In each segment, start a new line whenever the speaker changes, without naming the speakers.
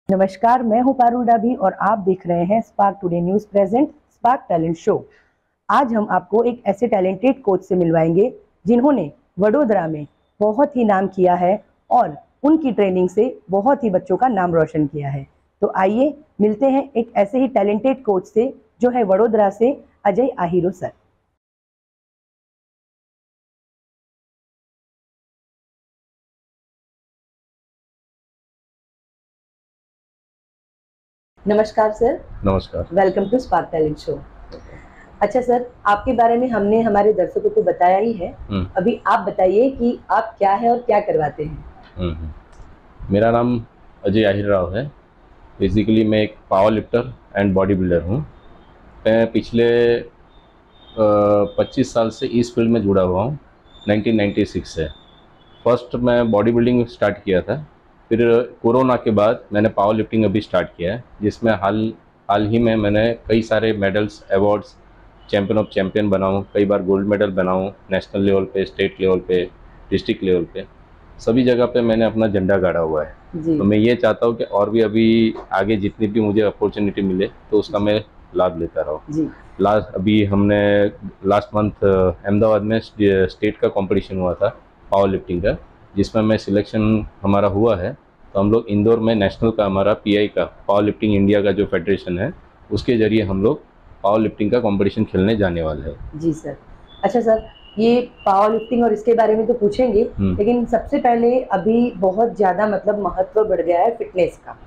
नमस्कार, मैं हूं पारुल डाभी और आप देख रहे हैं spark today news present spark talent show. आज हम आपको एक ऐसे टैलेंटेड कोच से मिलवाएंगे जिन्होंने वडोदरा में बहुत ही नाम किया है और उनकी ट्रेनिंग से बहुत ही बच्चों का नाम रोशन किया है। तो आइए मिलते हैं एक ऐसे ही टैलेंटेड कोच से जो है वडोदरा से अजय आहिरो सर। नमस्कार सर।
नमस्कार।
Welcome to spark talent show. अच्छा सर, आपके बारे में हमने हमारे दर्शकों को बताया ही है। अभी आप बताइए कि आप क्या है और क्या करवाते हैं।
मेरा नाम अजय आहिर राव है। बेसिकली मैं एक power lifter and body builder हूँ। मैं पिछले 25 साल से इस फील्ड में जुड़ा हुआ हूँ। 1996 से फर्स्ट मैं बॉडी बिल्डिंग स्टार्ट किया था, फिर कोरोना के बाद मैंने पावर लिफ्टिंग अभी स्टार्ट किया है, जिसमें हाल ही में मैंने कई सारे medals, awards, champion of champion बना हूँ, कई बार गोल्ड मेडल बना हूँ, नेशनल लेवल पे, स्टेट लेवल पे, डिस्ट्रिक्ट लेवल पे, सभी जगह पे मैंने अपना झंडा गाड़ा हुआ है। तो मैं ये चाहता हूँ कि और भी अभी आगे जितनी भी मुझे अपॉर्चुनिटी मिले तो उसका मैं लाभ लेता रहूँ। अभी हमने लास्ट मंथ अहमदाबाद में स्टेट का कंपटीशन हुआ था पावर लिफ्टिंग का, जिसमें मैं सिलेक्शन हमारा हुआ है। तो हम लोग इंदौर में नेशनल का हमारा पीआई का पावर लिफ्टिंग इंडिया का जो फेडरेशन है उसके जरिए हम लोग पावर लिफ्टिंग का कंपटीशन खेलने जाने वाले हैं। जी सर।
अच्छा सर, ये पावर लिफ्टिंग और इसके बारे में तो पूछेंगे, लेकिन सबसे पहले अभी बहुत ज्यादा मतलब महत्व बढ़ गया है फिटनेस का।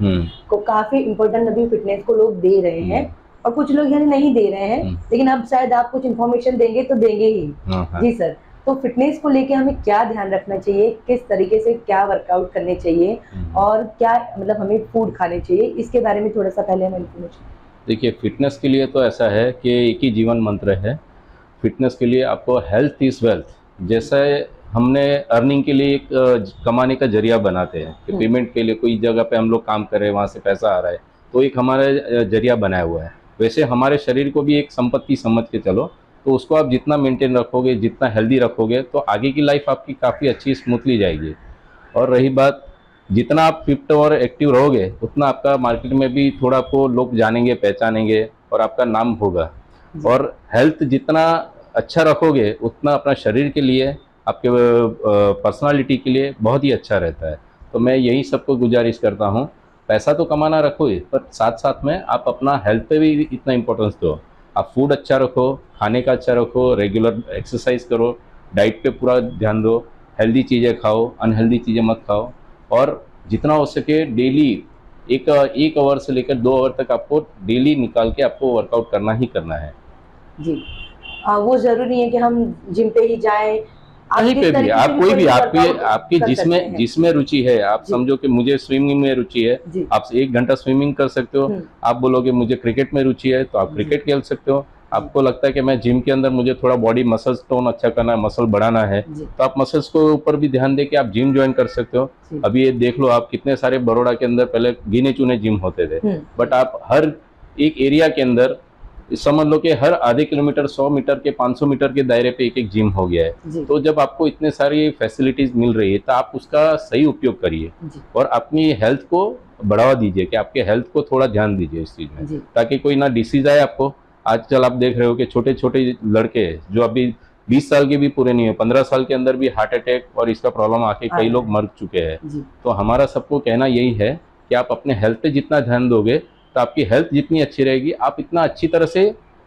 को काफी इम्पोर्टेंट अभी फिटनेस को लोग दे रहे हैं और कुछ लोग यानी नहीं दे रहे हैं, लेकिन अब शायद आप कुछ इन्फॉर्मेशन देंगे तो देंगे ही। जी सर, तो फिटनेस को लेके हमें क्या ध्यान रखना चाहिए, किस तरीके से क्या वर्कआउट करने चाहिए और क्या मतलब हमें फूड खाने चाहिए, इसके बारे में थोड़ा सा पहले हमें इन्फॉर्मेशन।
देखिए, फिटनेस के लिए तो ऐसा है कि एक ही जीवन मंत्र है फिटनेस के लिए, आपको हेल्थ इज़ वेल्थ। जैसे हमने अर्निंग के लिए एक कमाने का जरिया बनाते हैं कि पेमेंट के लिए कोई जगह पे हम लोग काम कर रहे हैं, वहाँ से पैसा आ रहा है, तो एक हमारा जरिया बनाया हुआ है। वैसे हमारे शरीर को भी एक संपत्ति समझ के चलो, तो उसको आप जितना मेंटेन रखोगे, जितना हेल्दी रखोगे, तो आगे की लाइफ आपकी काफ़ी अच्छी स्मूथली जाएगी। और रही बात, जितना आप फिट और एक्टिव रहोगे उतना आपका मार्केट में भी थोड़ा आपको लोग जानेंगे, पहचानेंगे और आपका नाम होगा। और हेल्थ जितना अच्छा रखोगे उतना अपना शरीर के लिए, आपके पर्सनालिटी के लिए बहुत ही अच्छा रहता है। तो मैं यही सबको गुजारिश करता हूँ, पैसा तो कमाना रखो ही, पर साथ साथ में आप अपना हेल्थ पे भी इतना इम्पोर्टेंस दो। आप फूड अच्छा रखो, खाने का अच्छा रखो, रेगुलर एक्सरसाइज करो, डाइट पे पूरा ध्यान दो, हेल्दी चीज़ें खाओ, अनहेल्दी चीज़ें मत खाओ। और जितना हो सके डेली एक आवर से लेकर 2 आवर तक आपको डेली निकाल के आपको वर्कआउट करना ही करना है।
जी, वो जरूरी नहीं है कि हम जिम पे ही जाएं,
कहीं पे भी, आप कोई भी आपकी जिसमें रुचि है। आप समझो कि मुझे स्विमिंग में रुचि है, आप 1 घंटा स्विमिंग कर सकते हो। आप बोलोगे मुझे क्रिकेट में रुचि है, तो आप क्रिकेट खेल सकते हो। आपको लगता है कि मैं जिम के अंदर मुझे थोड़ा बॉडी मसल्स टोन अच्छा करना है, मसल बढ़ाना है, तो आप मसल्स को ऊपर भी ध्यान दे के आप जिम ज्वाइन कर सकते हो। अभी ये देख लो, आप कितने सारे बड़ौदा के अंदर पहले गिने चुने जिम होते थे, बट आप हर एक एरिया के अंदर समझ लो कि हर आधे किलोमीटर, 100 मीटर के, 500 मीटर के दायरे पे एक जिम हो गया है। तो जब आपको इतने सारी फैसिलिटीज मिल रही है तो आप उसका सही उपयोग करिए और अपनी हेल्थ को बढ़ावा दीजिए, कि आपके हेल्थ को थोड़ा ध्यान दीजिए इस चीज में, ताकि कोई ना डिसीज आए आपको। आजकल आप देख रहे हो कि छोटे छोटे लड़के जो अभी 20 साल के भी पूरे नहीं है, 15 साल के अंदर भी हार्ट अटैक और इसका प्रॉब्लम आके कई लोग मर चुके हैं। तो हमारा सबको कहना यही है कि आप अपने हेल्थ पे जितना ध्यान दोगे तो आपकी हेल्थ जितनी अच्छी रहेगी, आप इतना अच्छी तरह से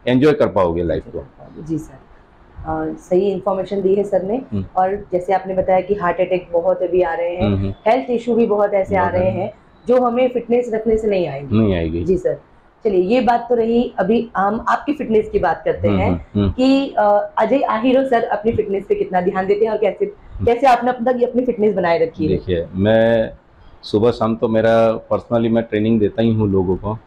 एंजॉय कर पाओगे लाइफ को।
जी सर, सही इन्फॉर्मेशन दी है सर ने। और जैसे आपने बताया कि हार्ट अटैक बहुत अभी आ रहे हैं, हेल्थ इशू भी बहुत ऐसे आ रहे हैं जो हमें फिटनेस रखने से नहीं आएगी। जी सर, चलिए ये बात तो रही। अभी हम आपकी फिटनेस की बात करते हैं कि अजय आहिरो सर अपनी फिटनेस पे कितना ध्यान देते हैं और कैसे आपने अपनी फिटनेस बनाए रखी है।
देखिए, मैं सुबह शाम तो मेरा पर्सनली मैं ट्रेनिंग देता ही हूँ लोगों को।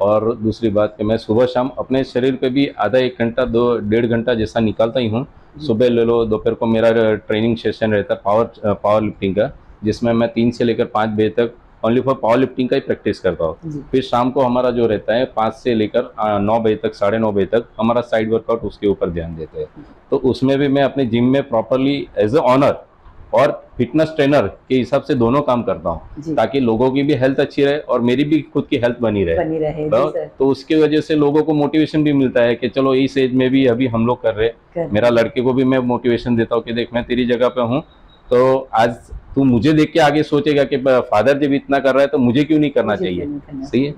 और दूसरी बात कि मैं सुबह शाम अपने शरीर पे भी आधा 1 घंटा, 2-1.5 घंटा जैसा निकालता ही हूँ। सुबह ले लो, दोपहर को मेरा ट्रेनिंग सेशन रहता है पावर लिफ्टिंग का, जिसमें मैं 3 से लेकर 5 बजे तक ओनली फॉर पावर लिफ्टिंग का ही प्रैक्टिस करता हूँ। फिर शाम को हमारा जो रहता है 5 से लेकर 9 बजे तक, 9:30 बजे तक हमारा साइड वर्कआउट, उसके ऊपर ध्यान देते हैं। तो उसमें भी मैं अपने जिम में प्रॉपरली एज ए और फिटनेस ट्रेनर के हिसाब से दोनों काम करता हूँ, ताकि लोगों की भी हेल्थ अच्छी रहे और मेरी भी खुद की हेल्थ बनी रहे। तो उसकी वजह से लोगों को मोटिवेशन भी मिलता है कि चलो इस एज में भी अभी हम लोग कर रहे। मेरा लड़के को भी मैं मोटिवेशन देता हूँ कि देख मैं तेरी जगह पे हूँ, तो आज तू मुझे देख के आगे सोचेगा कि फादर जब इतना कर रहा है तो मुझे क्यों नहीं करना चाहिए। सही है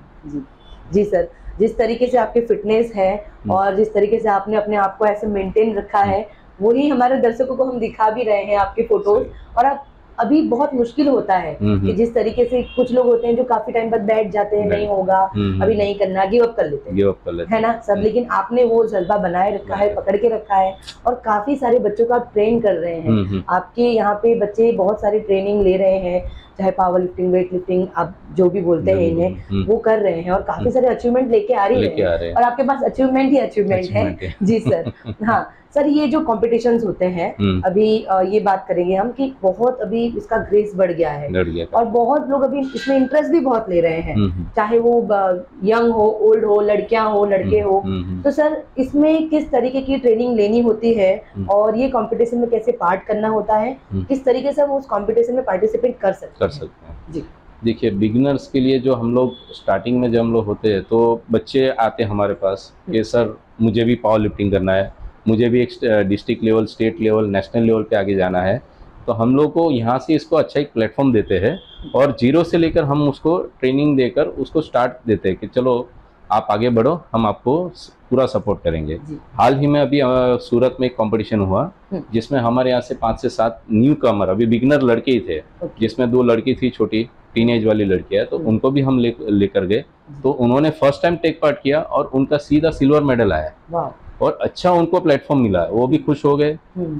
जी सर, जिस तरीके से आपकी फिटनेस है और जिस तरीके से आपने अपने आप को ऐसे मेंटेन रखा है, वही हमारे दर्शकों को हम दिखा भी रहे हैं आपके फोटोज। और आप अभी बहुत मुश्किल होता है कि जिस तरीके से कुछ लोग होते हैं जो काफी टाइम बाद बैठ जाते हैं, नहीं होगा अभी नहीं करना, गिव अप कर लेते हैं, है ना सर। लेकिन आपने वो जज्बा बनाए रखा है, पकड़ के रखा है और काफी सारे बच्चों का आप ट्रेन कर रहे हैं। आपके यहाँ पे बच्चे बहुत सारी ट्रेनिंग ले रहे हैं, चाहे पावर लिफ्टिंग, वेट लिफ्टिंग, आप जो भी बोलते हैं इन्हें, वो कर रहे हैं और काफी सारे अचीवमेंट लेके आ रही है। और आपके पास अचीवमेंट ही अचीवमेंट है। जी सर। हाँ सर, ये जो कॉम्पिटिशन्स होते हैं, अभी ये बात करेंगे हम कि बहुत अभी इसका ग्रेस बढ़ गया है और बहुत लोग अभी इसमें इंटरेस्ट भी बहुत ले रहे हैं, चाहे वो यंग हो, ओल्ड हो, लड़कियां हो, लड़के हो। तो सर इसमें किस तरीके की ट्रेनिंग लेनी होती है और ये कंपटीशन में कैसे पार्ट करना होता है, किस तरीके से हम उस कंपटीशन में पार्टिसिपेट कर सकते हैं? जी
देखिए, बिगिनर्स के लिए जो हम लोग स्टार्टिंग में जब हम लोग होते हैं तो बच्चे आते हैं हमारे पास कि सर मुझे भी पावर लिफ्टिंग करना है, मुझे भी एक district level, state level, national level पे आगे जाना है। तो हम लोग को यहाँ से इसको अच्छा एक प्लेटफॉर्म देते हैं और जीरो से लेकर हम उसको ट्रेनिंग देकर उसको स्टार्ट देते हैं कि चलो आप आगे बढ़ो, हम आपको पूरा सपोर्ट करेंगे। हाल ही में अभी सूरत में एक कंपटीशन हुआ जिसमें हमारे यहाँ से 5 से 7 न्यू कमर, अभी बिगिनर लड़के ही थे, जिसमें 2 लड़की थी, छोटी टीनेज वाली लड़की है, तो उनको भी हम लेकर गए। तो उन्होंने फर्स्ट टाइम टेक पार्ट किया और उनका सीधा सिल्वर मेडल आया और अच्छा उनको प्लेटफॉर्म मिला, वो भी खुश हो गए।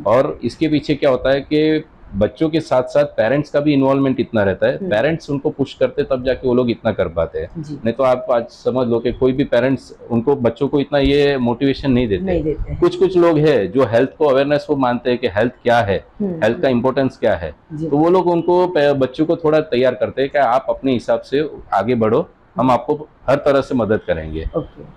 और इसके पीछे क्या होता है कि बच्चों के साथ साथ पेरेंट्स का भी इन्वॉल्वमेंट इतना रहता है, पेरेंट्स उनको पुश करते तब जाके वो लोग इतना कर पाते हैं। नहीं तो आप आज समझ लो कि कोई भी पेरेंट्स उनको बच्चों को इतना ये मोटिवेशन नहीं देते। कुछ लोग हैं जो हेल्थ को अवेयरनेस वो मानते हैं कि हेल्थ क्या है, हेल्थ का इंपॉर्टेंस क्या है, तो वो लोग उनको बच्चों को थोड़ा तैयार करते हैं कि आप अपने हिसाब से आगे बढ़ो, हम आपको हर तरह से मदद करेंगे।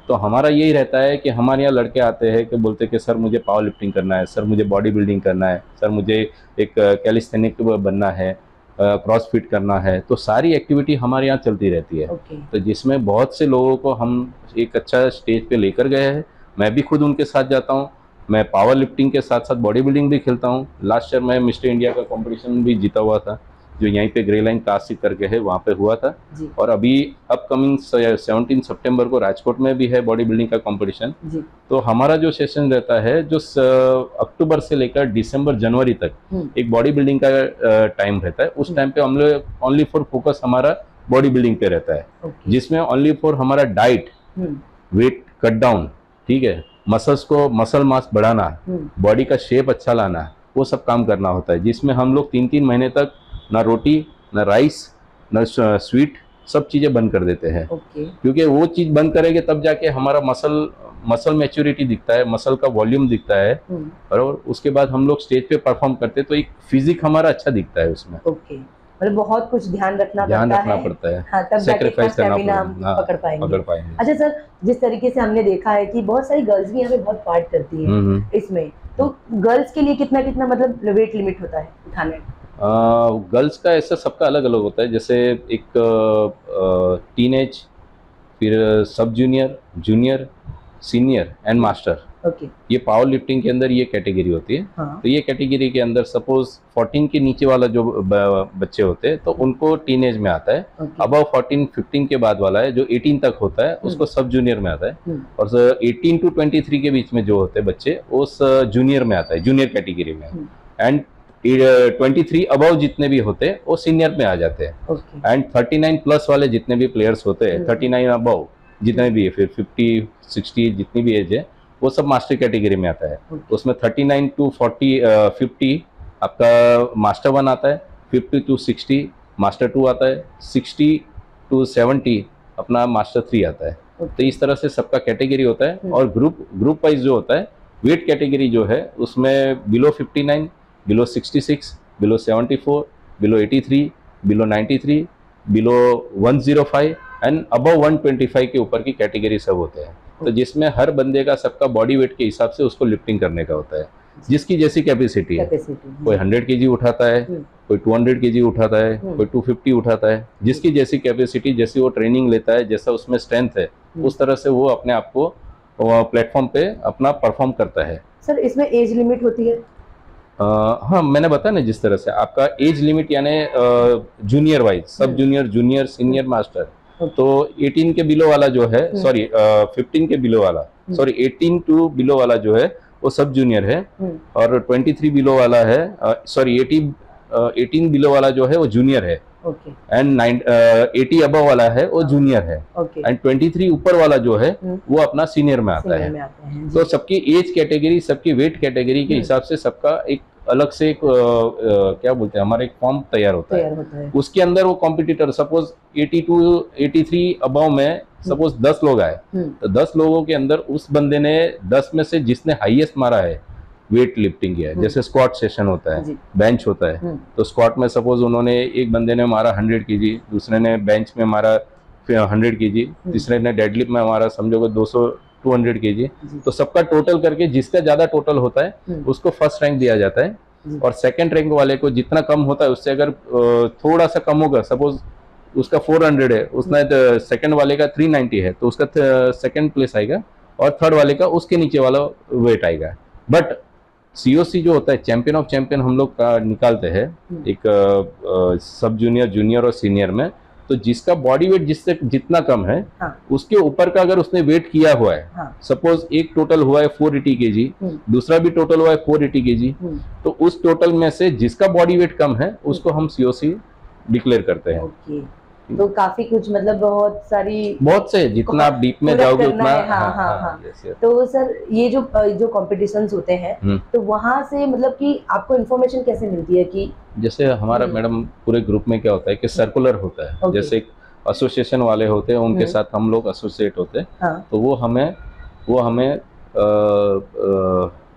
तो हमारा यही रहता है कि हमारे यहाँ लड़के आते हैं कि बोलते हैं कि सर मुझे पावर लिफ्टिंग करना है, सर मुझे बॉडी बिल्डिंग करना है, सर मुझे एक कैलिस्थेनिक बनना है, क्रॉस फिट करना है। तो सारी एक्टिविटी हमारे यहाँ चलती रहती है। तो जिसमें बहुत से लोगों को हम एक अच्छा स्टेज पे लेकर गए हैं। मैं भी खुद उनके साथ जाता हूँ, मैं पावर लिफ्टिंग के साथ साथ बॉडी बिल्डिंग भी खेलता हूँ। लास्ट ईयर मैं मिस्टर इंडिया का कॉम्पिटिशन भी जीता हुआ था, जो यहीं पे ग्रे लाइन क्लासिक करके है, वहाँ पे हुआ था। और अभी अपकमिंग 17 सितंबर को राजकोट में भी है बॉडी बिल्डिंग का कंपटीशन। तो हमारा जो सेशन रहता है, जो अक्टूबर से लेकर दिसंबर जनवरी तक एक बॉडी बिल्डिंग का टाइम रहता है। उस टाइम पे हम लोग ओनली फॉर फोकस हमारा बॉडी बिल्डिंग पे रहता है, जिसमें ओनली फॉर हमारा डाइट, वेट कट डाउन, ठीक है, मसल्स को मसल मास बढ़ाना, बॉडी का शेप अच्छा लाना, वो सब काम करना होता है। जिसमें हम लोग 3-3 महीने तक ना रोटी, ना राइस, ना स्वीट, सब चीज़ें बंद कर देते हैं। क्योंकि वो चीज़ बंद करेंगे तब जाके हमारा मसल मैच्योरिटी दिखता है, मसल का वॉल्यूम दिखता है। और उसके बाद हम लोग स्टेज पे परफॉर्म करते हैं तो एक फिजिक हमारा अच्छा दिखता है उसमें।
मतलब बहुत कुछ ध्यान रखना पड़ता है। हाँ, तब
सैक्रिफाइस करना
पकड़ पाएंगे। अच्छा सर, जिस तरीके से हमने देखा है कि बहुत सारी गर्ल्स भी यहाँ पे बहुत पार्ट करती हैं इसमें, तो गर्ल्स के लिए कितना मतलब वेट लिमिट होता है उठाने?
गर्ल्स का ऐसा सबका अलग अलग होता है। जैसे एक टीनेज, फिर सब junior, junior, senior and master. ये पावर लिफ्टिंग के अंदर ये कैटेगरी होती है। तो ये कैटेगरी के अंदर सपोज 14 के नीचे वाला जो बच्चे होते हैं तो उनको टीनेज में आता है। अबव 14-15 के बाद वाला है जो 18 तक होता है, उसको सब जूनियर में आता है। और 18 to 23 के बीच में जो होते हैं बच्चे, उस जूनियर में आता है, जूनियर कैटेगरी में। एंड 23 अबव जितने भी होते हैं वो सीनियर में आ जाते हैं। एंड 39 प्लस वाले जितने भी प्लेयर्स होते हैं, 39 अबव जितने भी है, फिर 50-60 जितनी भी एज है, वो सब मास्टर कैटेगरी में आता है। उसमें 39 to 50 आपका मास्टर 1 आता है, 50 to 60 मास्टर 2 आता है, 60 to 70 अपना मास्टर 3 आता है। तो इस तरह से सबका कैटेगरी होता है। और ग्रुप वाइज जो होता है, वेट कैटेगरी जो है उसमें below 59, below 66, below 74, below 83, below 93, below 105 and above 125 के ऊपर की कैटेगरी सब होते हैं। तो जिसमें हर बंदे का सबका बॉडी वेट के हिसाब से उसको लिफ्टिंग करने का होता है। जिसकी जैसी कैपेसिटी है। कोई 100 kg उठाता है, कोई 200 kg उठाता है, कोई 250 उठाता है, जिसकी जैसी कैपेसिटी, जैसी वो ट्रेनिंग लेता है, जैसा उसमें स्ट्रेंथ है, उस तरह से वो अपने आप को प्लेटफॉर्म पे अपना परफॉर्म करता है।
सर इसमें एज लिमिट होती है?
हाँ, मैंने बताया ना, जिस तरह से आपका एज लिमिट यानी जूनियर वाइज, सब जूनियर, जूनियर, सीनियर, मास्टर, तो 18 के बिलो वाला जो है, सॉरी 15 के बिलो वाला, सॉरी 18 टू बिलो वाला जो है वो सब जूनियर है, और 23 बिलो वाला है, सॉरी 18 बिलो वाला जो है वो जूनियर है, एंड 80 अबव वाला है वो जूनियर है, एंड 23 ऊपर वाला जो है वो अपना सीनियर में आता है। तो सबकी एज कैटेगरी, सबकी वेट कैटेगरी के हिसाब से सबका एक अलग से एक क्या बोलते हैं, हमारा एक फॉर्म तैयार होता है। उसके अंदर वो कॉम्पिटिटर सपोज 82 83 अबव में सपोज 10 लोग आए, तो 10 लोगों के अंदर उस बंदे ने 10 में से जिसने हाईएस्ट मारा है वेट लिफ्टिंग किया है, जैसे स्क्वाट सेशन होता है, बेंच होता है, तो स्क्वाट में सपोज उन्होंने, एक बंदे ने मारा 100 kg, दूसरे ने बेंच में मारा 100 kg, तीसरे ने डेडलिफ्ट में मारा समझो 200 kg, तो सबका टोटल करके जिसका ज्यादा टोटल होता है उसको फर्स्ट रैंक दिया जाता है, और सेकंड रैंक वाले को जितना कम होता है उससे अगर थोड़ा सा कम होगा, सपोज उसका 400 है, उसने सेकंड वाले का 390 है, तो उसका सेकंड प्लेस आएगा, और थर्ड वाले का उसके नीचे वाला वेट आएगा। बट सीओसी जो होता है, चैंपियन ऑफ चैंपियन हम लोग का निकालते हैं एक सब जूनियर, जूनियर और सीनियर में, तो जिसका बॉडी वेट जिससे जितना कम है, उसके ऊपर का अगर उसने वेट किया हुआ है, सपोज एक टोटल हुआ है 480 kg, दूसरा भी टोटल हुआ है 480 kg, तो उस टोटल में से जिसका बॉडी वेट कम है उसको हम सीओसी डिक्लेयर करते हैं।
तो काफी कुछ, मतलब बहुत
से, जितना आप डीप में जाओगे उतना।
तो सर ये जो कॉम्पिटिशंस होते हैं, तो वहां से मतलब कि आपको इन्फॉर्मेशन कैसे मिलती है कि
जैसे हमारा मैडम पूरे ग्रुप में क्या होता है कि सर्कुलर होता है, जैसे एक एसोसिएशन वाले होते हैं, उनके साथ हम लोग एसोसिएट होते हैं, तो वो हमें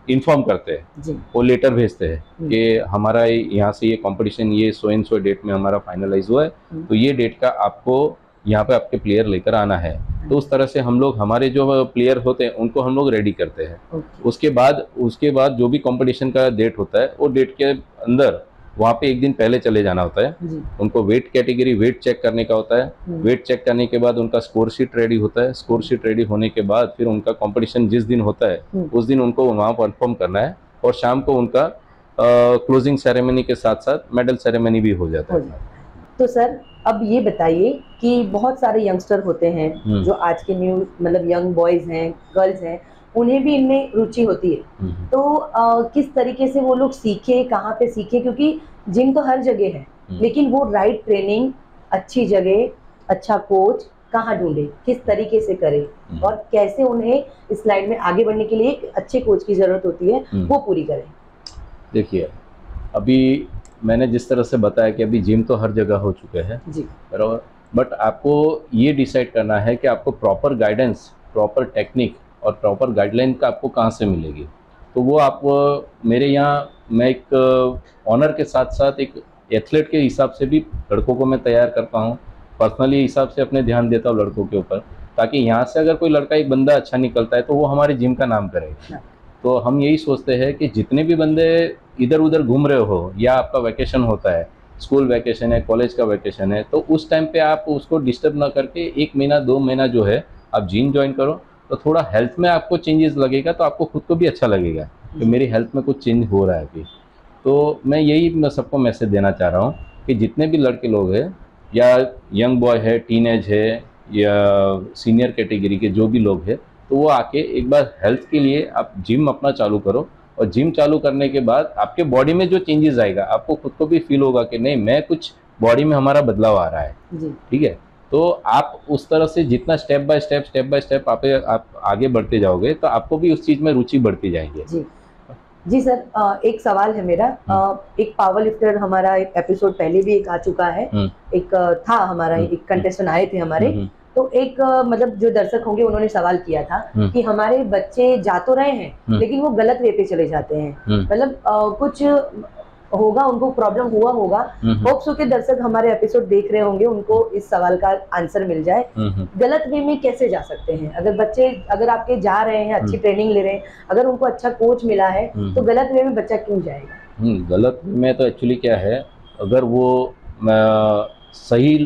इन्फॉर्म करते हैं, वो लेटर भेजते हैं कि हमारा यहाँ से ये कंपटीशन ये सो एंड सो डेट में हमारा फाइनलाइज हुआ है, तो ये डेट का आपको यहाँ पे आपके प्लेयर लेकर आना है। तो उस तरह से हम लोग हमारे जो प्लेयर होते हैं उनको हम लोग रेडी करते हैं। उसके बाद जो भी कंपटीशन का डेट होता है, वो डेट के अंदर वहाँ पे एक दिन पहले चले जाना होता है, उनको वेट कैटेगरी वेट चेक करने का होता है, वेट चेक करने के बाद उनका स्कोर शीट रेडी होता है, स्कोर शीट रेडी होने के बाद फिर उनका कंपटीशन जिस दिन होता है उस दिन उनको वहाँ परफॉर्म करना है, और शाम को उनका क्लोजिंग सेरेमनी के साथ साथ मेडल सेरेमनी भी हो जाता है।
तो सर अब ये बताइए कि बहुत सारे यंगस्टर होते हैं जो आज के न्यू मतलब यंग बॉयज हैं, गर्ल्स हैं, उन्हें भी इनमें रुचि होती है, तो किस तरीके से वो लोग सीखे, कहाँ पे सीखे, क्योंकि जिम तो हर जगह है, लेकिन वो राइट ट्रेनिंग, अच्छी जगह, अच्छा कोच कहाँ ढूंढे, किस तरीके से करे, और कैसे उन्हें इस लाइन में आगे बढ़ने के लिए एक अच्छे कोच की जरूरत होती है, वो पूरी करें।
देखिए, अभी मैंने जिस तरह से बताया कि अभी जिम तो हर जगह हो चुके हैं जी, बट आपको ये डिसाइड करना है कि आपको प्रॉपर गाइडेंस, प्रॉपर टेक्निक और प्रॉपर गाइडलाइन का आपको कहाँ से मिलेगी। तो वो आप मेरे यहाँ, मैं एक ऑनर के साथ साथ एक एथलीट के हिसाब से भी लड़कों को मैं तैयार करता हूँ, पर्सनली हिसाब से अपने ध्यान देता हूँ लड़कों के ऊपर, ताकि यहाँ से अगर कोई लड़का एक बंदा अच्छा निकलता है तो वो हमारे जिम का नाम करेगा। तो हम यही सोचते हैं कि जितने भी बंदे इधर उधर घूम रहे हो, या आपका वैकेशन होता है, स्कूल वैकेशन है, कॉलेज का वैकेशन है, तो उस टाइम पे आप उसको डिस्टर्ब ना करके 1 महीना 2 महीना जो है आप जिम ज्वाइन करो, तो थोड़ा हेल्थ में आपको चेंजेस लगेगा, तो आपको खुद को भी अच्छा लगेगा कि मेरी हेल्थ में कुछ चेंज हो रहा है अभी। तो मैं सबको मैसेज देना चाह रहा हूँ कि जितने भी लड़के लोग हैं, या यंग बॉय है, टीनेज है, या सीनियर कैटेगरी के जो भी लोग हैं, तो वो आके एक बार हेल्थ के लिए आप जिम अपना चालू करो, और जिम चालू करने के बाद आपके बॉडी में जो चेंजेस आएगा, आपको खुद को भी फील होगा कि नहीं, मैं कुछ बॉडी में हमारा बदलाव आ रहा है। ठीक है, तो आप उस तरह से जितना स्टेप बाय स्टेप आप आगे बढ़ते जाओगे, तो आपको भी उस चीज में रुचि बढ़ती जाएगी।
जी सर, एक सवाल है मेरा। एक पावर लिफ्टर हमारा एक एपिसोड पहले भी एक आ चुका है, एक था हमारा, एक कंटेस्टेंट आए थे हमारे, तो एक मतलब जो दर्शक होंगे उन्होंने सवाल किया था कि हमारे बच्चे जा तो रहे हैं लेकिन वो गलत वे पे चले जाते हैं, मतलब कुछ होगा, उनको प्रॉब्लम हुआ होगा, होप्स हो कि दर्शक हमारे एपिसोड देख रहे होंगे, उनको इस सवाल का आंसर मिल जाए। गलत वे में कैसे जा सकते हैं? अगर बच्चे अगर आपके जा रहे हैं, अच्छी ट्रेनिंग ले रहे हैं, अगर उनको अच्छा कोच मिला है, तो गलत वे में बच्चा क्यों जाएगा?
गलत वे में तो एक्चुअली क्या है, अगर वो सही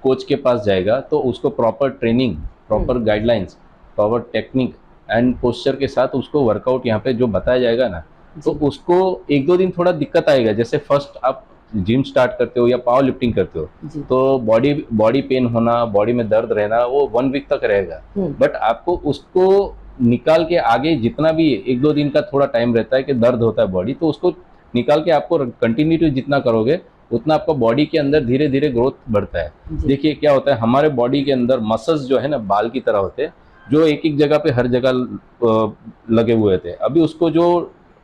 कोच के पास जाएगा तो उसको proper training, proper guidelines, proper technique and posture के साथ उसको वर्कआउट यहाँ पे जो बताया जाएगा ना, तो उसको 1-2 दिन थोड़ा दिक्कत आएगा। जैसे फर्स्ट आप जिम स्टार्ट करते हो या पावर लिफ्टिंग करते हो, तो बॉडी पेन होना, बॉडी में दर्द रहना, वो 1 वीक तक रहेगा। बट आपको उसको निकाल के आगे जितना भी 1-2 दिन का थोड़ा टाइम रहता है कि दर्द होता है बॉडी, तो उसको निकाल के आपको कंटिन्यू जितना करोगे उतना आपका बॉडी के अंदर धीरे धीरे ग्रोथ बढ़ता है। देखिए क्या होता है, हमारे बॉडी के अंदर मसल्स जो है ना बाल की तरह होते हैं, जो एक एक जगह पे हर जगह लगे हुए थे। अभी उसको जो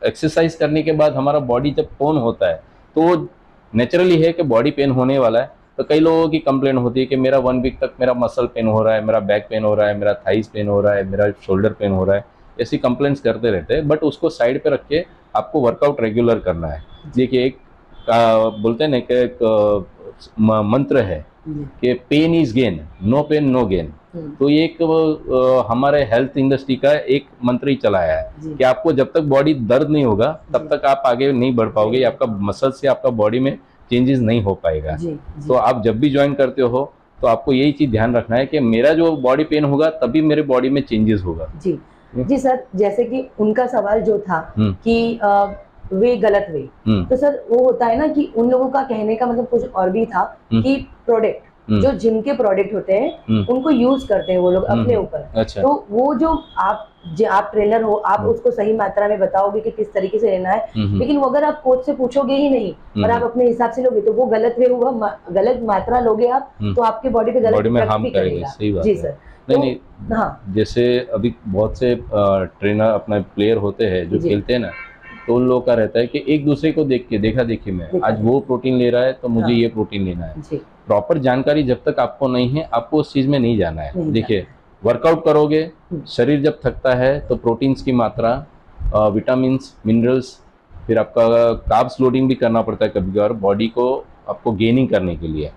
एक्सरसाइज करने के बाद हमारा बॉडी जब टोन होता है तो नेचुरली है कि बॉडी पेन होने वाला है। तो कई लोगों की कंप्लेंट होती है कि मेरा 1 वीक तक मेरा मसल पेन हो रहा है, मेरा बैक पेन हो रहा है, मेरा थाइस पेन हो रहा है, मेरा शोल्डर पेन हो रहा है, ऐसी कंप्लेंट्स करते रहते हैं। बट उसको साइड पे रख के आपको वर्कआउट रेगुलर करना है। देखिए एक बोलते हैं ना कि एक मंत्र है कि pain is gain, no pain no gain. तो ये एक हमारे हेल्थ इंडस्ट्री का एक मंत्र ही चलाया है कि आपको जब तक बॉडी दर्द नहीं होगा तब तक आप आगे नहीं बढ़ पाओगे, या आपका मसल से आपका बॉडी में चेंजेस नहीं हो पाएगा। तो आप जब भी ज्वाइन करते हो तो आपको यही चीज ध्यान रखना है कि मेरा जो बॉडी पेन होगा तभी मेरे बॉडी में चेंजेस होगा।
जी सर, जैसे कि उनका सवाल जो था कि वे गलत वे, तो सर वो होता है ना कि उन लोगों का कहने का मतलब कुछ और भी था कि प्रोडक्ट जो जिम के प्रोडक्ट होते हैं उनको यूज करते हैं वो लोग अपने ऊपर। अच्छा। तो वो जो आप ट्रेनर हो, आप उसको सही मात्रा में बताओगे कि किस तरीके से लेना है, लेकिन वो अगर आप कोच से पूछोगे ही नहीं और आप अपने हिसाब से लोगे तो वो गलत वे हुआ, गलत मात्रा लोगे आप तो आपके बॉडी पे गलत इफेक्ट भी करेगा। जी सर।
नहीं, हाँ, जैसे अभी बहुत से ट्रेनर अपना प्लेयर होते हैं जो खेलते हैं ना, तो उन लोगों का रहता है कि एक दूसरे को देख के देखा देखी में आज वो प्रोटीन ले रहा है तो मुझे ये प्रोटीन लेना है। प्रॉपर जानकारी जब तक आपको नहीं है आपको उस चीज में नहीं जाना है। देखिए वर्कआउट करोगे, शरीर जब थकता है तो प्रोटीन्स की मात्रा, विटामिन्स, मिनरल्स, फिर आपका कार्ब्स लोडिंग भी करना पड़ता है कभी कभार बॉडी को आपको गेनिंग करने के लिए।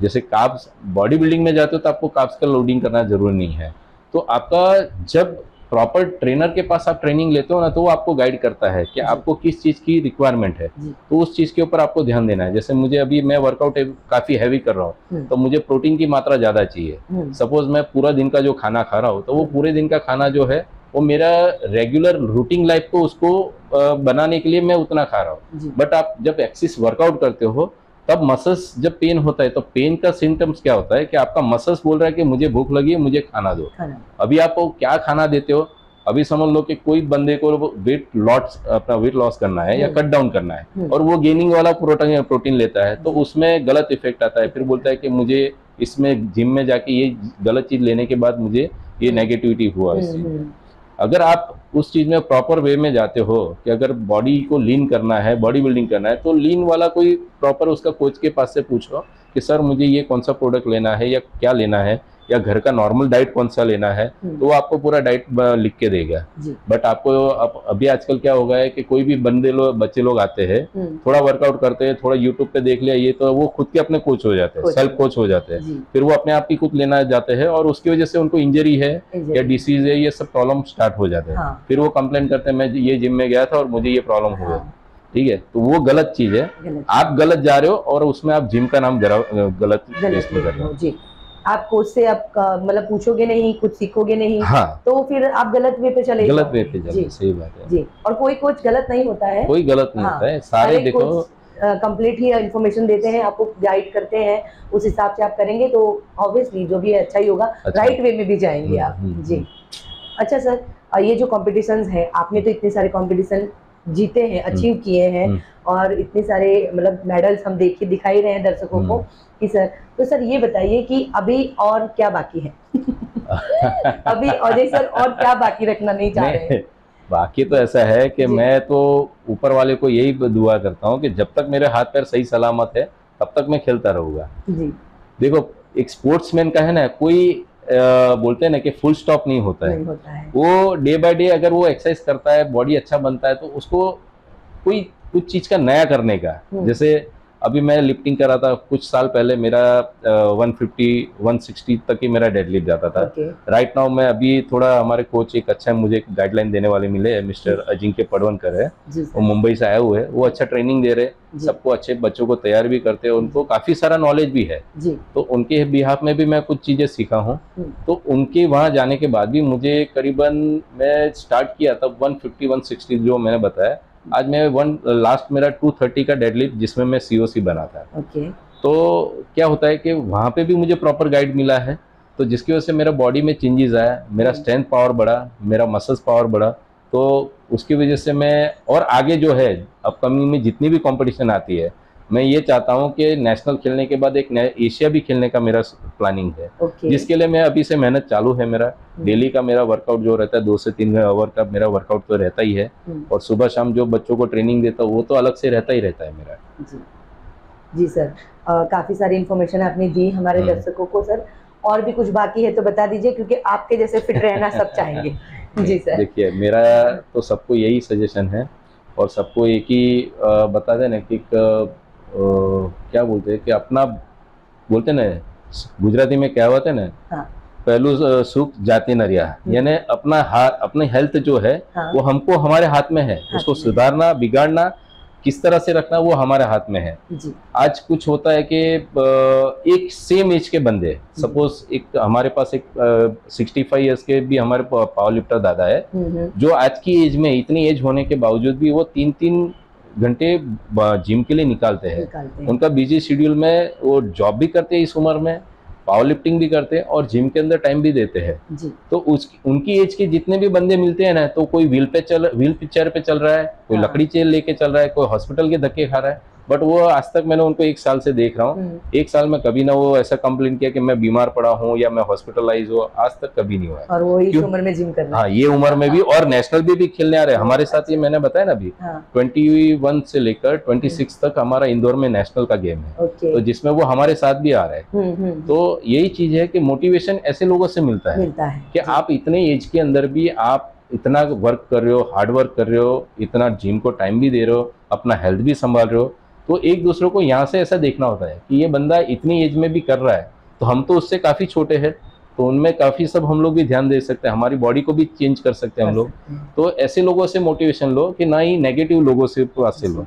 जैसे कार्ब्स बॉडी बिल्डिंग में जाते हो तो आपको कार्ब्स का लोडिंग करना जरूरी नहीं है। तो आपका जब प्रॉपर ट्रेनर के पास आप ट्रेनिंग लेते हो ना तो वो आपको गाइड करता है कि आपको किस चीज की रिक्वायरमेंट है, तो उस चीज के ऊपर आपको ध्यान देना है। जैसे मुझे अभी मैं वर्कआउट काफी हैवी कर रहा हूँ तो मुझे प्रोटीन की मात्रा ज्यादा चाहिए। सपोज मैं पूरा दिन का जो खाना खा रहा हूँ तो वो पूरे दिन का खाना जो है वो मेरा रेगुलर रूटीन लाइफ को उसको बनाने के लिए मैं उतना खा रहा हूँ। बट आप जब एक्सिस वर्कआउट करते हो तब मसल्स जब पेन होता है तो पेन का सिम्टम्स क्या होता है कि आपका मसल्स बोल रहा है कि मुझे भूख लगी है, मुझे खाना दो। अभी आप क्या खाना देते हो? अभी समझ लो कि कोई बंदे को अपना वेट लॉस करना है या कट डाउन करना है और वो गेनिंग वाला प्रोटीन लेता है तो उसमें गलत इफेक्ट आता है। फिर बोलता है कि मुझे इसमें जिम में जाके ये गलत चीज लेने के बाद मुझे ये नेगेटिविटी हुआ इससे। अगर आप उस चीज में प्रॉपर वे में जाते हो कि अगर बॉडी को लीन करना है, बॉडी बिल्डिंग करना है, तो लीन वाला कोई प्रॉपर उसका कोच के पास से पूछो कि सर मुझे ये कौन सा प्रोडक्ट लेना है या क्या लेना है, या घर का नॉर्मल डाइट कौन सा लेना है, तो वो आपको पूरा डाइट लिख के देगा। बट आपको अभी आजकल क्या हो गया है कि कोई भी बच्चे लोग आते हैं, थोड़ा वर्कआउट करते हैं, थोड़ा यूट्यूब पे देख लिया, ये तो वो खुद के अपने कोच हो जाते हैं, सेल्फ कोच हो जाते हैं। फिर वो अपने आप ही कुछ लेना जाते हैं और उसकी वजह से उनको इंजरी है या डिसीज है, ये सब प्रॉब्लम स्टार्ट हो जाते हैं। फिर वो कंप्लेन करते हैं मैं ये जिम में गया था और मुझे ये प्रॉब्लम हुआ। ठीक है, तो वो गलत चीज है, आप गलत जा रहे हो और उसमें आप जिम का नाम गलत कर रहे हो।
आप कोच से आप मतलब पूछोगे नहीं, कुछ सीखोगे नहीं, तो फिर आप गलत वे पे चले,
गलत वे पे चले। सही बात है
जी। और कोई कोच गलत नहीं होता है,
कोई गलत नहीं होता है, सारे देखो
कंप्लीट ही इंफॉर्मेशन देते हैं, आपको गाइड करते हैं, उस हिसाब से आप करेंगे तो ऑब्वियसली जो भी है अच्छा ही होगा, राइट वे में भी जाएंगे आप। जी अच्छा सर, ये जो कॉम्पिटिशन्स है, आपने तो इतने सारे कॉम्पिटिशन जीते हैं, अचीव किए हैं और इतने सारे मतलब मेडल्स हम दिखाई रहे हैं दर्शकों को कि सर, तो सर ये बताइए कि अभी और क्या बाकी है? अभी अजय सर और क्या बाकी रखना नहीं चाह रहे हैं?
बाकी तो ऐसा है कि मैं तो ऊपर वाले को यही दुआ करता हूँ कि जब तक मेरे हाथ पैर सही सलामत है तब तक मैं खेलता रहूंगा। देखो एक स्पोर्ट्समैन का है ना, कोई बोलते हैं ना कि फुल स्टॉप नहीं होता है। वो डे बाय डे अगर वो एक्सरसाइज करता है, बॉडी अच्छा बनता है तो उसको कोई कुछ चीज का नया करने का। जैसे अभी मैं लिफ्टिंग कर रहा था कुछ साल पहले, मेरा 150 160 तक ही मेरा डेडलिफ्ट जाता था। राइट नाउ मैं अभी थोड़ा, हमारे कोच एक अच्छा मुझे गाइडलाइन देने वाले मिले, मिस्टर अजिंक्य पडवनकर है, वो मुंबई से आए हुए हैं, वो अच्छा ट्रेनिंग दे रहे, सबको अच्छे बच्चों को तैयार भी करते हैं, उनको काफी सारा नॉलेज भी है। तो उनके बिहाफ में भी मैं कुछ चीजें सीखा हूँ। तो उनके वहां जाने के बाद भी मुझे करीबन, मैं स्टार्ट किया था 150 160 जो मैंने बताया, आज मैं लास्ट मेरा 230 का डेडलिफ्ट जिसमें मैं COC बना था। तो क्या होता है कि वहाँ पे भी मुझे प्रॉपर गाइड मिला है, तो जिसकी वजह से मेरा बॉडी में चेंजेस आया, मेरा स्ट्रेंथ पावर बढ़ा, मेरा मसल्स पावर बढ़ा। तो उसकी वजह से मैं और आगे जो है अपकमिंग में जितनी भी कंपटीशन आती है, मैं ये चाहता हूँ कि नेशनल खेलने के बाद एक एशिया भी खेलने का मेरा प्लानिंग है, जिसके लिए मैं अभी से मेहनत चालू है। मेरा डेली का मेरा वर्कआउट जो रहता है 2 से 3 आवर का मेरा वर्कआउट तो रहता ही है, और सुबह शाम जो बच्चों को ट्रेनिंग देता हूँ वो तो अलग से रहता ही रहता है मेरा।
जी सर, काफी सारी इन्फॉर्मेशन आपने दी हमारे दर्शकों को। सर और भी कुछ बाकी है तो बता दीजिए, क्योंकि आपके जैसे फिट रहना सब चाहेंगे। जी सर।
देखिए, मेरा तो सबको यही सजेशन है, और सबको एक ही बता देना कि क्या बोलते हैं कि अपना, बोलते ना गुजराती में क्या होता है ना, पहलू सुख जाति नरिया, यानी अपना हाथ, अपनी हेल्थ जो है वो हमको हमारे हाथ में है, उसको सुधारना बिगाड़ना किस तरह से रखना वो हमारे हाथ में है। आज कुछ होता है कि एक सेम एज के बंदे, सपोज एक हमारे पास एक 65 इयर्स के भी हमारे पावर लिफ्टर दादा है, जो आज की एज में, इतनी एज होने के बावजूद भी वो 3-3 घंटे जिम के लिए निकालते हैं। उनका बिजी शेड्यूल में वो जॉब भी करते हैं, इस उम्र में पावर लिफ्टिंग भी करते हैं और जिम के अंदर टाइम भी देते हैं। तो उनकी एज के जितने भी बंदे मिलते हैं ना, तो कोई व्हील चेयर पे चल रहा है, कोई लकड़ी चेयर लेके चल रहा है, कोई हॉस्पिटल के धक्के खा रहा है, बट वो आज तक मैंने उनको 1 साल से देख रहा हूँ, 1 साल में कभी ना वो ऐसा कंप्लेंट किया कि मैं बीमार पड़ा हूँ या मैं हॉस्पिटलाइज हूँ, आज तक कभी नहीं हुआ।
और वो इस उम्र में जिम कर रहा है।
हाँ, ये उम्र में भी, और नेशनल भी खेलने आ रहे हैं हमारे साथ। ये मैंने बताया ना अभी 21 से लेकर 26 तक हमारा इंदौर में नेशनल का गेम है, तो जिसमें वो हमारे साथ भी आ रहे हैं। तो यही चीज है कि मोटिवेशन ऐसे लोगों से मिलता है कि आप इतने एज के अंदर भी आप इतना वर्क कर रहे हो, हार्ड वर्क कर रहे हो, इतना जिम को टाइम भी दे रहे हो, अपना हेल्थ भी संभाल रहे हो। तो एक दूसरे को यहाँ से ऐसा देखना होता है कि ये बंदा इतनी एज में भी कर रहा है, तो हम तो उससे काफी छोटे हैं, तो उनमें काफी सब हम लोग भी ध्यान दे सकते हैं, हमारी बॉडी को भी चेंज कर सकते हैं हम लोग। तो ऐसे लोगों से मोटिवेशन लो, कि ना ही नेगेटिव लोगों से पास से लो।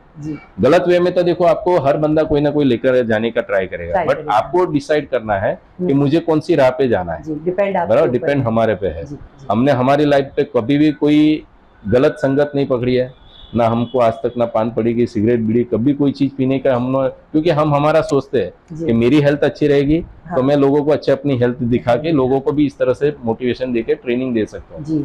गलत वे में तो देखो, आपको हर बंदा कोई ना कोई लेकर जाने का ट्राई करेगा, बट आपको डिसाइड करना है कि मुझे कौन सी राह पे जाना है। बराबर, डिपेंड हमारे पे है। हमने हमारी लाइफ पे कभी भी कोई गलत संगत नहीं पकड़ी है, ना हमको आज तक ना पान पड़ेगी, सिगरेट बीड़ी, कभी कोई चीज पीने का हम, क्योंकि हम हमारा सोचते हैं कि मेरी हेल्थ अच्छी रहेगी तो मैं लोगों को अच्छे अपनी हेल्थ दिखा के लोगों को भी इस तरह से मोटिवेशन देके ट्रेनिंग दे सकता हूँ।
जी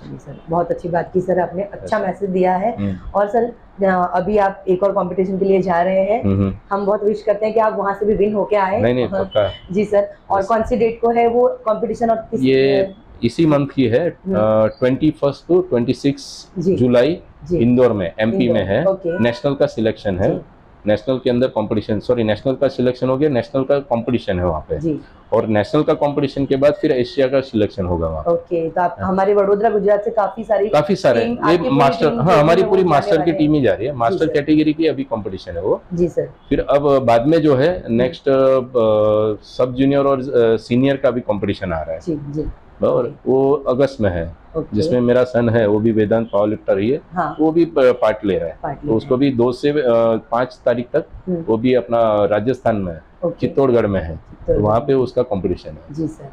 जी सर, बहुत अच्छी बात की सर, आपने अच्छा मैसेज दिया है। और सर अभी आप एक और कंपटीशन के लिए जा रहे हैं, हम बहुत विश करते हैं कि आप वहां से भी विन होके आए।
नहीं पक्का।
जी सर, और कौन सी डेट को है वो कंपटीशन? और
ये इसी मंथ की है, 21 to 26 जुलाई इंदौर में, MP में है। नेशनल का सिलेक्शन है, नेशनल के अंदर कंपटीशन, सॉरी नेशनल का सिलेक्शन हो गया, नेशनल का कंपटीशन है वहाँ पे, और नेशनल का कंपटीशन के बाद फिर एशिया का सिलेक्शन होगा वहाँ।
ओके, तो आप हमारे वडोदरा गुजरात से काफी सारे
ये मास्टर, हाँ हमारी पूरी मास्टर की टीम ही जा रही है, मास्टर कैटेगरी की अभी कंपटीशन है वो।
जी सर।
फिर अब बाद में जो है नेक्स्ट सब जूनियर और सीनियर का भी कंपटीशन आ रहा है,
जी
और वो अगस्त में है, जिसमें मेरा सन है, वो भी वेदांत पावर लिफ्टर ही है, वो भी पार्ट ले रहा है। तो उसको भी 2 से 5 तारीख तक वो भी अपना राजस्थान में है, चित्तौड़गढ़ में है, तो वहाँ पे उसका कंपटीशन है।
जी सर,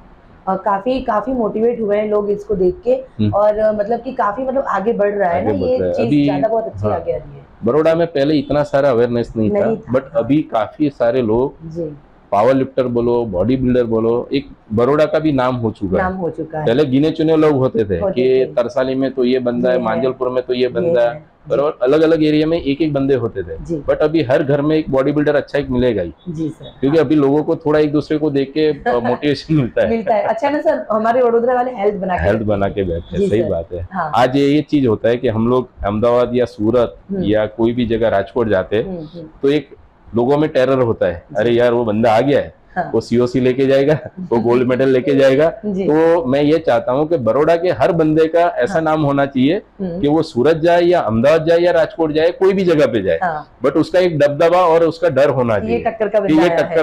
और काफी मोटिवेट हुए हैं लोग इसको देख के, और मतलब कि काफी आगे बढ़ रहा है ना ये चीज, ज्यादा बहुत अच्छी आगे आ रही है।
बड़ौदा में पहले इतना सारा अवेयरनेस नहीं था, बट अभी काफी सारे लोग पावर लिफ्टर बोलो, बॉडी बिल्डर बोलो, एक बड़ौदा का भी नाम हो चुका है। पहले गिने चुने लोग होते थे कि तरसाली में तो ये बंदा है, मांजलपुर में तो ये बंदा है, और अलग अलग एरिया में एक बंदे होते थे, बट अभी हर घर में एक बॉडी बिल्डर अच्छा एक मिलेगा ही।
जी सर,
क्योंकि अभी लोगों को थोड़ा एक दूसरे को देख के मोटिवेशन मिलता है।
अच्छा ना सर, हमारे वडोदरा वाले हेल्थ बना के बैठते हैं।
सही बात है। आज ये चीज होता है कि हम लोग अहमदाबाद या सूरत या कोई भी जगह, राजकोट जाते हैं तो एक लोगों में टेरर होता है, अरे यार वो बंदा आ गया है,
हाँ।
वो COC लेके जाएगा, वो गोल्ड मेडल लेके जाएगा। तो मैं ये चाहता हूँ कि बड़ौदा के हर बंदे का ऐसा नाम होना चाहिए कि वो सूरत जाए या अहमदाबाद जाए या राजकोट जाए, कोई भी जगह पे जाए, बट उसका एक दबदबा और उसका डर होना चाहिए, ये टक्कर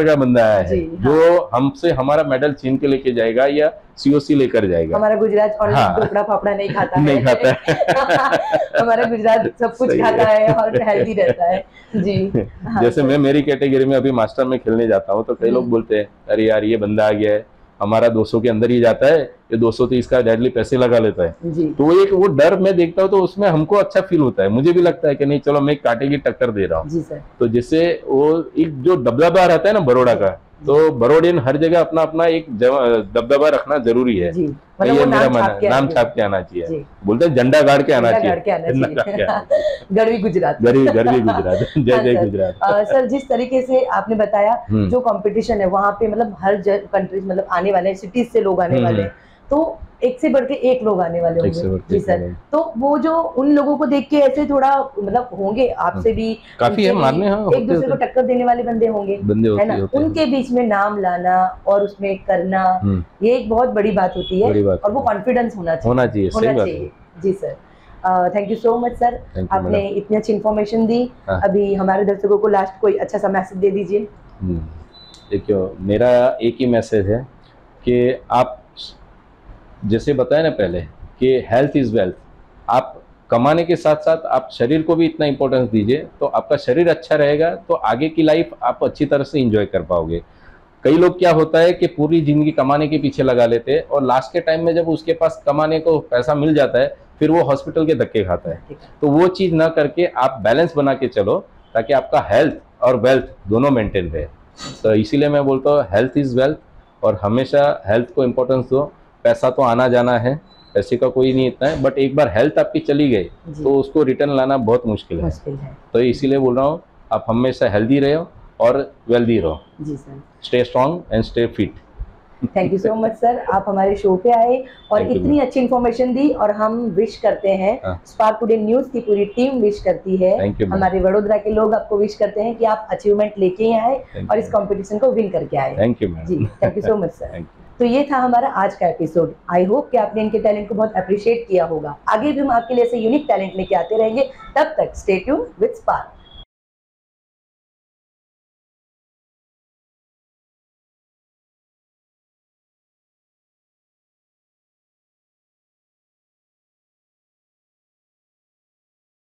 का बंदा आया है जो हमसे हमारा मेडल छीन के लेके जाएगा या COC लेकर जाएगा।
हमारा गुजरात और ढोकड़ा फाफड़ा नहीं खाता
नहीं खाता है
हमारा गुजरात सब कुछ खाता है और हेल्दी रहता है जी।
जैसे मैं मेरी कैटेगरी में अभी मास्टर में खेलने जाता हूँ तो कई लोग बोलते हैं अरे यार ये बंदा आ गया है, हमारा 200 के अंदर ही जाता है, ये 230 का डेडली पैसे लगा लेता है जी। तो एक वो डर मैं देखता हूँ तो उसमें हमको अच्छा फील होता है, मुझे भी लगता है कि नहीं चलो मैं कांटे की टक्कर दे रहा हूँ। तो जिससे वो एक जो दबदबा रहता है ना बड़ौदा का, तो बड़ौडियन हर जगह अपना अपना एक दबदबा रखना जरूरी है। मतलब ये मेरा नाम छाप के आना चाहिए, बोलते हैं झंडा गाड़ के आना चाहिए।
गढ़वी गुजरात
गढ़वी गुजरात जय जय गुजरात।
सर जिस तरीके से आपने बताया जो कंपटीशन है वहाँ पे मतलब हर कंट्रीज मतलब आने वाले सिटीज से लोग आने वाले, तो एक से बढ़ के एक लोग आने वाले होंगे जी सर। तो वो जो उन लोगों को देख के ऐसे थोड़ा मतलब होंगे आपसे भी
काफी है मारने,
एक दूसरे को टक्कर देने वाले बंदे होंगे है ना, उनके बीच में नाम लाना और उसमें करना ये एक बहुत बड़ी बात होती है और वो कॉन्फिडेंस होना चाहिए जी sir. Thank you so much sir, आपने इतनी अच्छी इन्फॉर्मेशन दी। अभी हमारे दर्शकों को लास्ट कोई अच्छा सा मैसेज दे दीजिए।
देखियो मेरा एक ही मैसेज है कि आप जैसे बताया ना पहले कि हेल्थ इज वेल्थ, आप कमाने के साथ साथ आप शरीर को भी इतना इंपॉर्टेंस दीजिए, तो आपका शरीर अच्छा रहेगा तो आगे की लाइफ आप अच्छी तरह से एंजॉय कर पाओगे। कई लोग क्या होता है कि पूरी जिंदगी कमाने के पीछे लगा लेते हैं और लास्ट के टाइम में जब उसके पास कमाने को पैसा मिल जाता है फिर वो हॉस्पिटल के धक्के खाता है। तो वो चीज़ ना करके आप बैलेंस बना के चलो ताकि आपका हेल्थ और वेल्थ दोनों मेंटेन रहे। तो इसीलिए मैं बोलता हूँ हेल्थ इज वेल्थ, और हमेशा हेल्थ को इम्पोर्टेंस दो। पैसा तो आना जाना है, पैसे का कोई नहीं इतना है, बट एक बार हेल्थ आपकी चली गई तो उसको रिटर्न लाना बहुत मुश्किल है। तो इसीलिए बोल रहा हूँ आप हमेशा हेल्दी रहो और वेल्दी रहो जी sir. Stay strong and stay fit.
Thank you so much sir, आप हमारे शो पे आए और इतनी अच्छी इन्फॉर्मेशन दी, और हम विश करते हैं स्पार्क टुडे न्यूज की पूरी टीम विश करती है, हमारे वडोदरा के लोग आपको विश करते हैं कि आप अचीवमेंट लेके आए और इस कंपटीशन को विन करके आए।
Thank you
ji, thank you so much sir. तो ये था हमारा आज का एपिसोड। आई होप कि आपने इनके टैलेंट को बहुत अप्रिशिएट किया होगा। आगे भी हम आपके लिए ऐसे यूनिक टैलेंट लेके आते रहेंगे। तब तक स्टे ट्यून्ड विद स्पार्क।